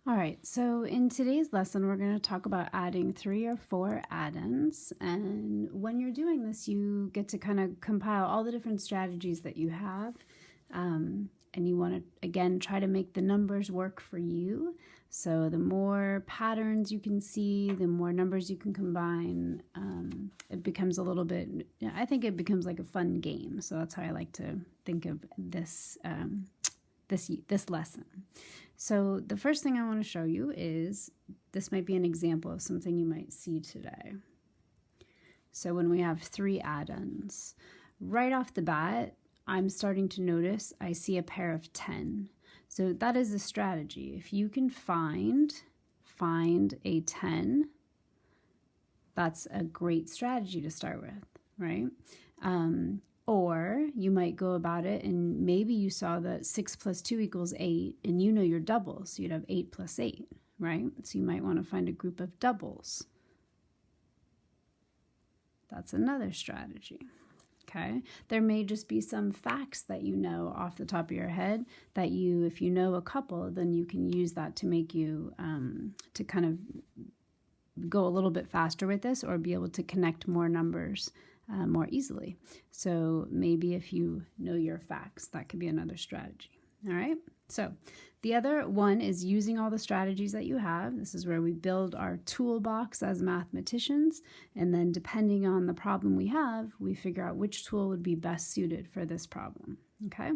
All right, so in today's lesson, we're going to talk about adding 3 or 4 addends. And when you're doing this, you get to kind of compile all the different strategies that you have. And you want to, again, try to make the numbers work for you. So the more patterns you can see, the more numbers you can combine, it becomes a little bit, I think it becomes like a fun game. So that's how I like to think of this this lesson. So the first thing I want to show you is, this might be an example of something you might see today. So when we have 3 addends, right off the bat, I'm starting to notice I see a pair of 10. So that is the strategy. If you can find a 10, that's a great strategy to start with, right? Or you might go about it and maybe you saw that 6 plus 2 equals 8 and you know your doubles. So you'd have 8 plus 8, right? So you might want to find a group of doubles. That's another strategy. Okay, there may just be some facts that you know off the top of your head that if you know a couple, then you can use that to make you, to kind of go a little bit faster with this or be able to connect more numbers more easily. So maybe if you know your facts, that could be another strategy. All right, so the other one is using all the strategies that you have. This is where we build our toolbox as mathematicians, and then depending on the problem we have, we figure out which tool would be best suited for this problem. Okay,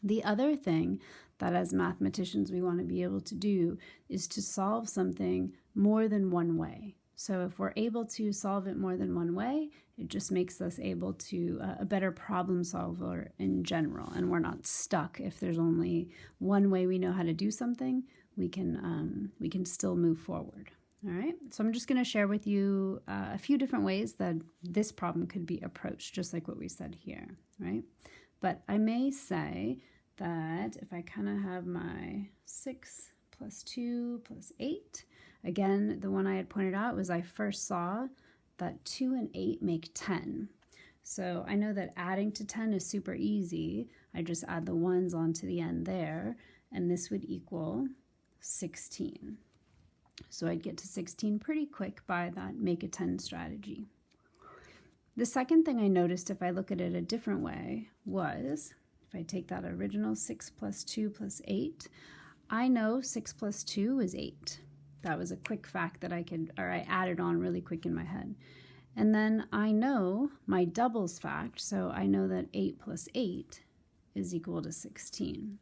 the other thing that as mathematicians we want to be able to do is to solve something more than one way. So if we're able to solve it more than one way, it just makes us able to a better problem solver in general, and we're not stuck. If there's only one way we know how to do something, we can still move forward. All right, so I'm just going to share with you a few different ways that this problem could be approached, just like what we said here, right? But I may say that if I kind of have my 6 plus 2 plus 8, again, the one I had pointed out was I first saw that 2 and 8 make 10. So I know that adding to 10 is super easy. I just add the ones onto the end there, and this would equal 16. So I'd get to 16 pretty quick by that make a 10 strategy. The second thing I noticed, if I look at it a different way, was if I take that original 6 plus 2 plus 8, I know 6 plus 2 is 8. That was a quick fact that I added on really quick in my head. And then I know my doubles fact, so I know that 8 plus 8 is equal to 16.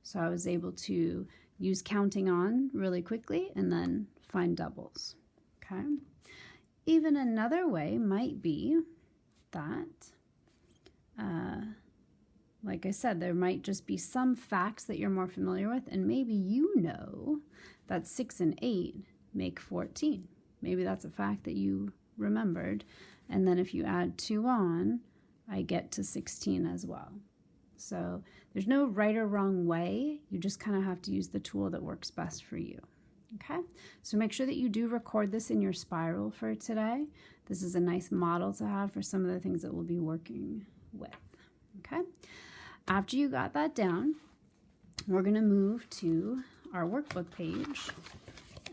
So I was able to use counting on really quickly and then find doubles. Okay. Even another way might be that, like I said, there might just be some facts that you're more familiar with, and maybe you know that 6 and 8 make 14. Maybe that's a fact that you remembered, and then if you add 2 on, I get to 16 as well. So there's no right or wrong way. You just kind of have to use the tool that works best for you. Okay, so make sure that you do record this in your spiral for today. This is a nice model to have for some of the things that we'll be working with. Okay, after you got that down, we're going to move to our workbook page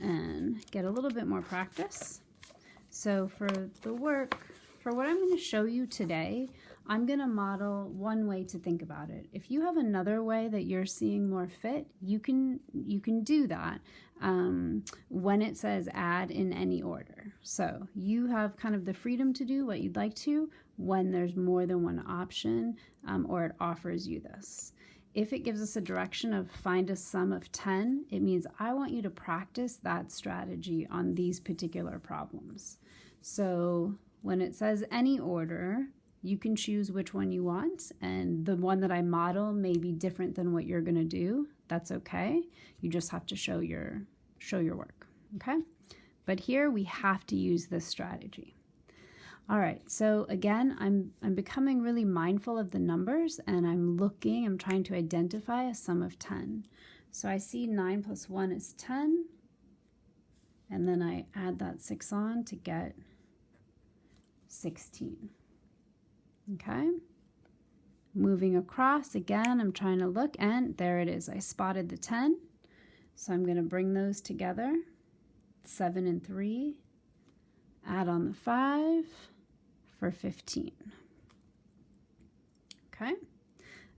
and get a little bit more practice. So for what I'm going to show you today, I'm going to model one way to think about it. If you have another way that you're seeing more fit, you can do that when it says add in any order. So you have kind of the freedom to do what you'd like to when there's more than one option, or it offers you this. If it gives us a direction of find a sum of 10, it means I want you to practice that strategy on these particular problems. So when it says any order, you can choose which one you want, and the one that I model may be different than what you're going to do. That's okay. You just have to show your work, okay? But here we have to use this strategy. All right, so again, I'm becoming really mindful of the numbers, and I'm trying to identify a sum of 10. So I see 9 plus 1 is 10, and then I add that 6 on to get 16. Okay, moving across again, I'm trying to look, and there it is. I spotted the 10. So I'm going to bring those together. 7 and 3. Add on the 5 for 15. Okay.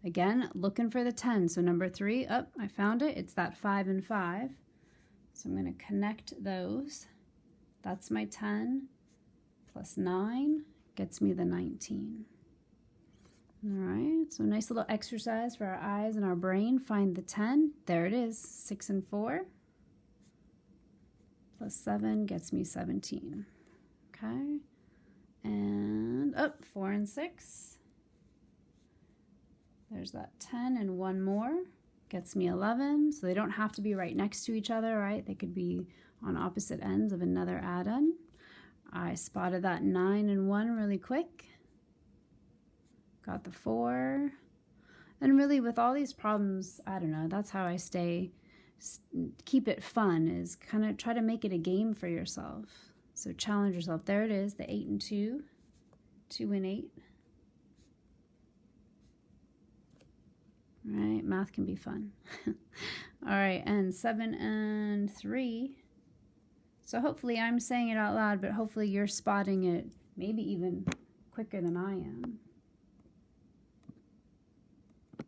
Again, looking for the 10. So number 3, oh, I found it. It's that 5 and 5. So I'm going to connect those. That's my 10 plus 9 gets me the 19. All right, so nice little exercise for our eyes and our brain. Find the 10. There it is, 6 and 4 plus 7 gets me 17. Okay, and up 4 and 6. There's that 10 and one more gets me 11. So they don't have to be right next to each other, right? They could be on opposite ends of another add-on. I spotted that 9 and 1 really quick. Got the 4. And really with all these problems, I don't know, that's how I keep it fun, is kind of try to make it a game for yourself. So challenge yourself. There it is, the 8 and 2, 2 and 8. All right, math can be fun. All right, and 7 and 3. So hopefully I'm saying it out loud, but hopefully you're spotting it maybe even quicker than I am.